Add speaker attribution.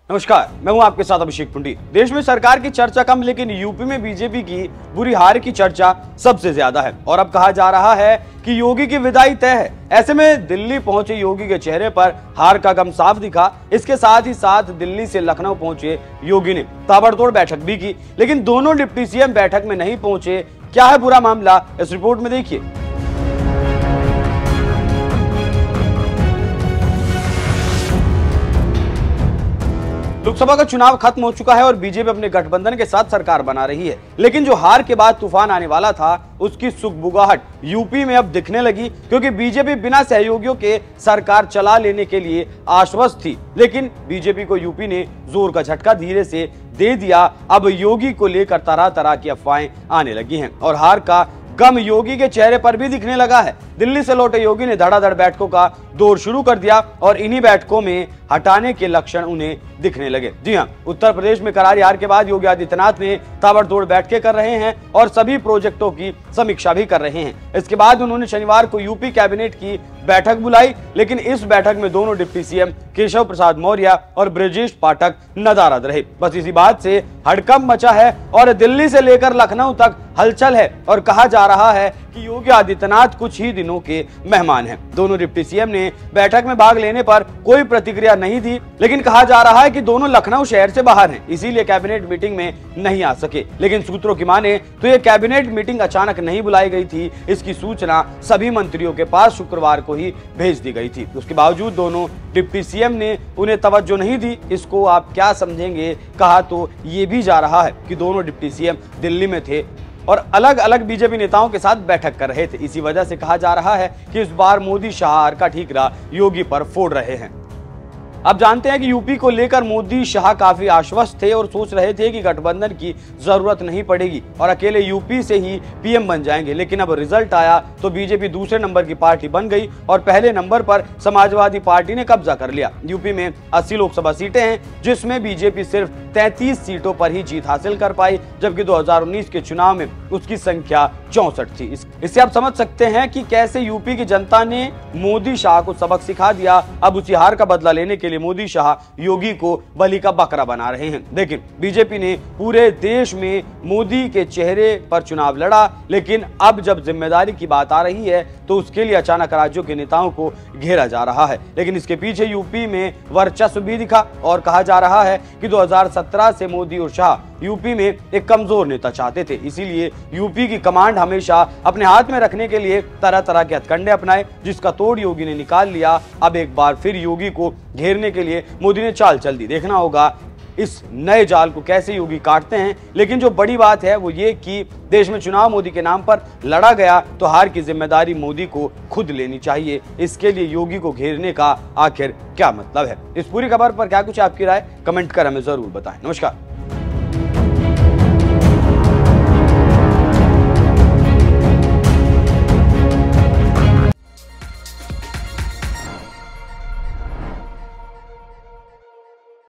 Speaker 1: नमस्कार, मैं हूं आपके साथ अभिषेक पंडित। देश में सरकार की चर्चा कम, लेकिन यूपी में बीजेपी की बुरी हार की चर्चा सबसे ज्यादा है और अब कहा जा रहा है कि योगी की विदाई तय है। ऐसे में दिल्ली पहुंचे योगी के चेहरे पर हार का गम साफ दिखा। इसके साथ ही साथ दिल्ली से लखनऊ पहुंचे योगी ने ताबड़तोड़ बैठक भी की, लेकिन दोनों डिप्टी सीएम बैठक में नहीं पहुंचे। क्या है पूरा मामला, इस रिपोर्ट में देखिए। लोकसभा का चुनाव खत्म हो चुका है और बीजेपी अपने गठबंधन के साथ सरकार बना रही है, लेकिन जो हार के बाद तूफान आने वाला था उसकी सुगबुगाहट यूपी में अब दिखने लगी, क्योंकि बीजेपी बिना सहयोगियों के सरकार चला लेने के लिए आश्वस्त थी। लेकिन बीजेपी को यूपी ने जोर का झटका धीरे से दे दिया। अब योगी को लेकर तरह तरह की अफवाहें आने लगी हैं और हार का गम योगी के चेहरे पर भी दिखने लगा है। दिल्ली से लौटे योगी ने धड़ाधड़ बैठकों का दौर शुरू कर दिया और इन्हीं बैठकों में हटाने के लक्षण उन्हें दिखने लगे। जी हां, उत्तर प्रदेश में करारी हार के बाद योगी आदित्यनाथ ने ताबड़तोड़ बैठकें कर रहे हैं और सभी प्रोजेक्टों की समीक्षा भी कर रहे हैं। इसके बाद उन्होंने शनिवार को यूपी कैबिनेट की बैठक बुलाई, लेकिन इस बैठक में दोनों डिप्टी सीएम केशव प्रसाद मौर्य और ब्रजेश पाठक नदारद रहे। बस इसी बात से हड़कंप मचा है और दिल्ली से लेकर लखनऊ तक हलचल है और कहा जा रहा है कि योगी आदित्यनाथ कुछ ही दिनों के मेहमान हैं। दोनों डिप्टी सीएम ने बैठक में भाग लेने पर कोई प्रतिक्रिया नहीं दी, लेकिन कहा जा रहा है कि दोनों लखनऊ शहर से बाहर हैं, इसीलिए कैबिनेट मीटिंग में नहीं आ सके। लेकिन सूत्रों की माने तो ये कैबिनेट मीटिंग अचानक नहीं बुलाई गई थी। इसकी सूचना सभी मंत्रियों के पास शुक्रवार को ही भेज दी गई थी। उसके बावजूद दोनों डिप्टी सीएम ने उन्हें तवज्जो नहीं दी। इसको आप क्या समझेंगे? कहा तो ये भी जा रहा है कि दोनों डिप्टी सीएम दिल्ली में थे और अलग अलग बीजेपी नेताओं के साथ बैठक कर रहे थे। इसी वजह से कहा जा रहा है कि इस बार मोदी शाह का ठीकरा योगी पर फोड़ रहे हैं। अब जानते हैं कि यूपी को लेकर मोदी शाह काफी आश्वस्त थे और सोच रहे थे कि गठबंधन की जरूरत नहीं पड़ेगी और अकेले यूपी से ही पीएम बन जाएंगे। लेकिन अब रिजल्ट आया तो बीजेपी दूसरे नंबर की पार्टी बन गई और पहले नंबर पर समाजवादी पार्टी ने कब्जा कर लिया। यूपी में 80 लोकसभा सीटें हैं, जिसमें बीजेपी सिर्फ 33 सीटों पर ही जीत हासिल कर पाई, जबकि 2019 के चुनाव में उसकी संख्या 64 थी। इससे आप समझ सकते हैं कि कैसे यूपी की जनता ने मोदी शाह को सबक सिखा दिया। अब उसी हार का बदला लेने के लिए मोदी शाह योगी को बलि का बकरा बना रहे हैं। लेकिन बीजेपी ने पूरे देश में मोदी के चेहरे पर चुनाव लड़ा, लेकिन अब जब जिम्मेदारी की बात आ रही है तो उसके लिए अचानक राज्यों के नेताओं को घेरा जा रहा है। लेकिन इसके पीछे यूपी में वर्चस्व भी दिखा और कहा जा रहा है कि 2017 से मोदी और शाह यूपी में एक कमजोर नेता चाहते थे, इसीलिए यूपी की कमांड हमेशा अपने हाथ में रखने के लिए तरह तरह के हथकंडे अपनाए, जिसका तोड़ योगी ने निकाल लिया। अब एक बार फिर योगी को घेरने के लिए मोदी ने चाल चल दी। देखना होगा इस नए जाल को कैसे योगी काटते हैं। लेकिन जो बड़ी बात है वो ये कि देश में चुनाव मोदी के नाम पर लड़ा गया तो हार की जिम्मेदारी मोदी को खुद लेनी चाहिए। इसके लिए योगी को घेरने का आखिर क्या मतलब है? इस पूरी खबर पर क्या कुछ आपकी राय, कमेंट कर हमें जरूर बताएं। नमस्कार।